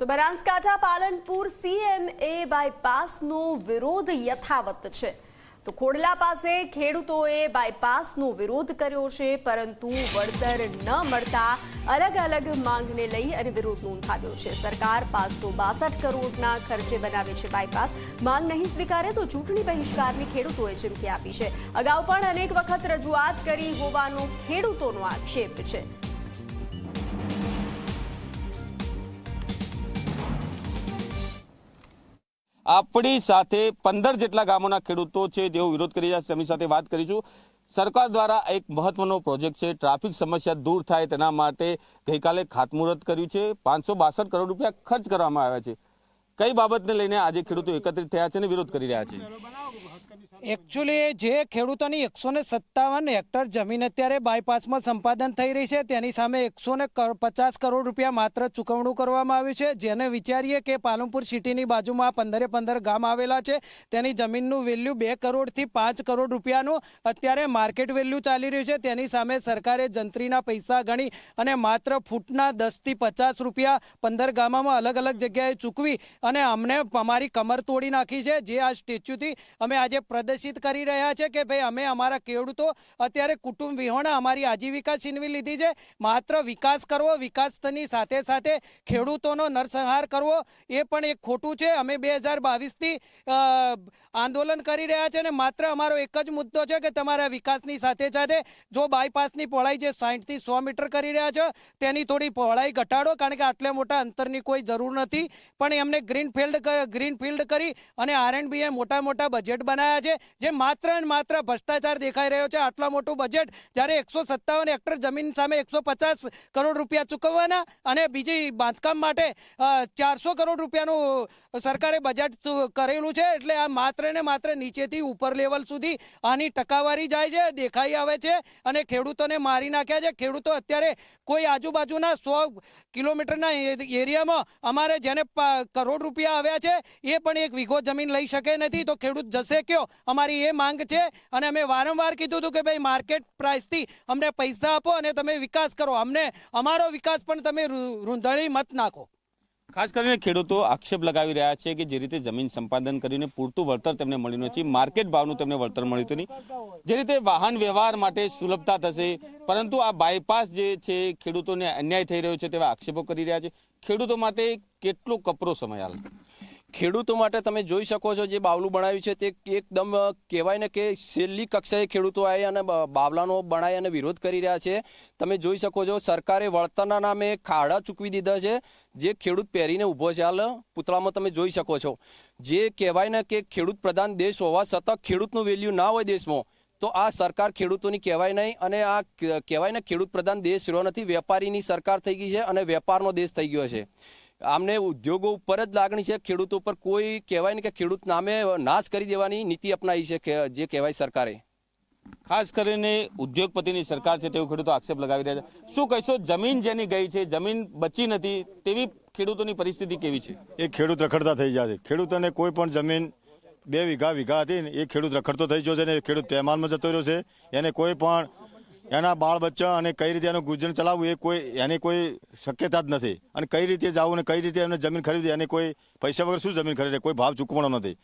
તો બનાસકાંઠા પાલનપુર સીએમએ બાયપાસનો વિરોધ યથાવત છે। તો ખોડલા પાસે ખેડૂતોએ બાયપાસનો વિરોધ કર્યો છે, પરંતુ વળતર ન મળતા અલગ અલગ માંગને લઈ અને વિરોધ નોંધાવ્યો છે। સરકાર 562 કરોડના ખર્ચે બનાવે છે બાયપાસ, માંગ નહીં સ્વીકારે તો ચૂંટણી બહિષ્કારની ખેડૂતોએ ચીમકી આપી છે। અગાઉ પણ અનેક વખત રજૂઆત કરી હોવાનો ખેડૂતોનો આક્ષેપ છે। આપણી સાથે 15 જેટલા ગામોના ખેડૂતો છે જેઓ વિરોધ કરી રહ્યા છે, તેમની સાથે વાત કરીશું। સરકાર દ્વારા એક મહત્વનો પ્રોજેક્ટ છે, ટ્રાફિક સમસ્યા દૂર થાય તેના માટે ગઈકાલે ખાતમુહૂર્ત કર્યું છે। 562 કરોડ રૂપિયા ખર્ચ કરવામાં આવ્યા છે। કઈ બાબતને લઈને આજે ખેડૂતો એકત્રિત થયા છે અને વિરોધ કરી રહ્યા છે? એકચ્યુઅલી જે ખેડૂતોની 157 હેક્ટર જમીન અત્યારે બાયપાસમાં સંપાદન થઈ રહી છે, તેની સામે 150 કરોડ રૂપિયા માત્ર ચૂકવણું કરવામાં આવ્યું છે। જેને વિચારીએ કે પાલનપુર સિટીની બાજુમાં 15 ગામ આવેલા છે, તેની જમીનનું વેલ્યુ 2 કરોડથી 5 કરોડ રૂપિયાનું અત્યારે માર્કેટ વેલ્યુ ચાલી રહ્યું છે। તેની સામે સરકારે જંત્રીના પૈસા ગણી અને માત્ર ફૂટના 10થી 50 રૂપિયા 15 ગામોમાં અલગ અલગ જગ્યાએ ચૂકવી અને અમને અમારી કમર તોડી નાખી છે। જે આ સ્ટેચ્યુથી અમે આજે પ્રદર્શિત કરી રહ્યા છે કે ભાઈ અમે અમારા ખેડૂતો અત્યારે કુટુંબ વિહોણા અમારી આજીવિકા છીનવી લીધી છે। માત્ર વિકાસ કરવો, વિકાસની સાથે સાથે ખેડૂતોનો નરસંહાર કરવો એ પણ એક ખોટું છે। અમે 2022થી આંદોલન કરી રહ્યા છે અને માત્ર અમારો એક જ મુદ્દો છે કે તમારા વિકાસની સાથે સાથે જો બાયપાસની પહોળાઈ જે 60 થી 100 મીટર કરી રહ્યા છો તેની થોડી પહોળાઈ ઘટાડો, કારણ કે આટલા મોટા અંતરની કોઈ જરૂર નથી। પણ એમને ગ્રીનફિલ્ડ કરી અને આરએનબીએ મોટા બજેટ બનાવ્યા છે, જે માત્ર ને માત્ર ભ્રષ્ટાચાર દેખાઈ રહ્યો છે। આટલા મોટું બજેટ જ્યારે 157 હેક્ટર જમીન સામે 150 કરોડ રૂપિયા ચૂકવવાના અને બીજી બાંધકામ માટે 400 કરોડ રૂપિયાનું સરકારે બજેટ કરેલું છે। એટલે આ માત્ર ને માત્ર નીચેથી ઉપર લેવલ સુધી આની ટકાવારી જાય છે, દેખાઈ આવે છે અને ખેડૂતોને મારી નાખ્યા છે। ખેડૂતો અત્યારે કોઈ આજુબાજુના 100 કિલોમીટરના એરિયામાં અમારે જેને કરોડ રૂપિયા આવ્યા છે એ પણ એક વીઘો જમીન લઈ શકે નથી, તો ખેડૂત જશે કયો? અમારી એ માંગ છે અને અમે વારંવાર કીધું હતું કે ભાઈ માર્કેટ પ્રાઇસથી અમને પૈસા આપો અને તમે વિકાસ કરો, અમને અમારો વિકાસ પણ તમે રૂંધણી મત નાખો। ખાસ કરીને ખેડૂતો આક્ષેપ લગાવી રહ્યા છે કે જે રીતે જમીન સંપાદન કરીને પૂરતું વળતર તેમને મળ્યું નથી, માર્કેટ ભાવનું તેમને વળતર મળ્યું નહીં, જે રીતે વાહન વ્યવહાર માટે સુલભતા થશે, પરંતુ આ બાયપાસ જે છે ખેડૂતોને અન્યાય થઈ રહ્યો છે તેવા આક્ષેપો કરી રહ્યા છે। ખેડૂતો માટે કેટલો કપરો સમય હાલ? ખેડૂતો માટે તમે જોઈ શકો છો જે બાવલું બનાવ્યું છે તે એકદમ કહેવાય ને કે છેલ્લી કક્ષાએ ખેડૂતો આવી અને બાવલાનો બનાવી અને વિરોધ કરી રહ્યા છે। તમે જોઈ શકો છો સરકારે વળતરના નામે ખાડા ચૂકવી દીધા છે, જે ખેડૂત પહેરીને ઊભો છે હાલ પુતળામાં તમે જોઈ શકો છો। જે કહેવાય ને કે ખેડૂત પ્રધાન દેશ હોવા છતાં ખેડૂતનું વેલ્યુ ના હોય દેશમાં, તો આ સરકાર ખેડૂતોની કહેવાય નહીં અને આ કહેવાય ને ખેડૂત પ્રધાન દેશ રહ્યો નથી, વેપારીની સરકાર થઈ ગઈ છે અને વેપારનો દેશ થઈ ગયો છે। આમને ઉદ્યોગો ઉપર જ લાગણી છે, ખેડૂતો પર કોઈ કહેવાય ને કે ખેડૂત નામે નાશ કરી દેવાની નીતિ અપનાવી છે જે કહેવાય સરકારે। ખાસ કરીને ઉદ્યોગપતિની સરકાર છે તેવું ખેડૂતો આક્ષેપ લગાવી રહ્યા છે। શું કહેશો, જમીન જેની ગઈ છે, જમીન બચી નથી તેવી ખેડૂતોની પરિસ્થિતિ કેવી છે? એ ખેડૂત રખડતા થઈ જાય છે। ખેડૂતોને કોઈ પણ જમીન 2 વીઘા હતી ને એ ખેડૂત રખડતો થઈ ગયો છે ને ખેડૂત પહેમાનમાં જતો રહ્યો છે। એને કોઈ પણ એના બાળ બચ્ચા અને કઈ રીતે એનું ગુજરાન ચલાવવું એની કોઈ શક્યતા જ નથી, અને કઈ રીતે જવું અને કઈ રીતે એમને જમીન ખરીદી, અને કોઈ પૈસા વગર શું જમીન ખરીદે, કોઈ ભાવ ચૂકવવાનો નથી।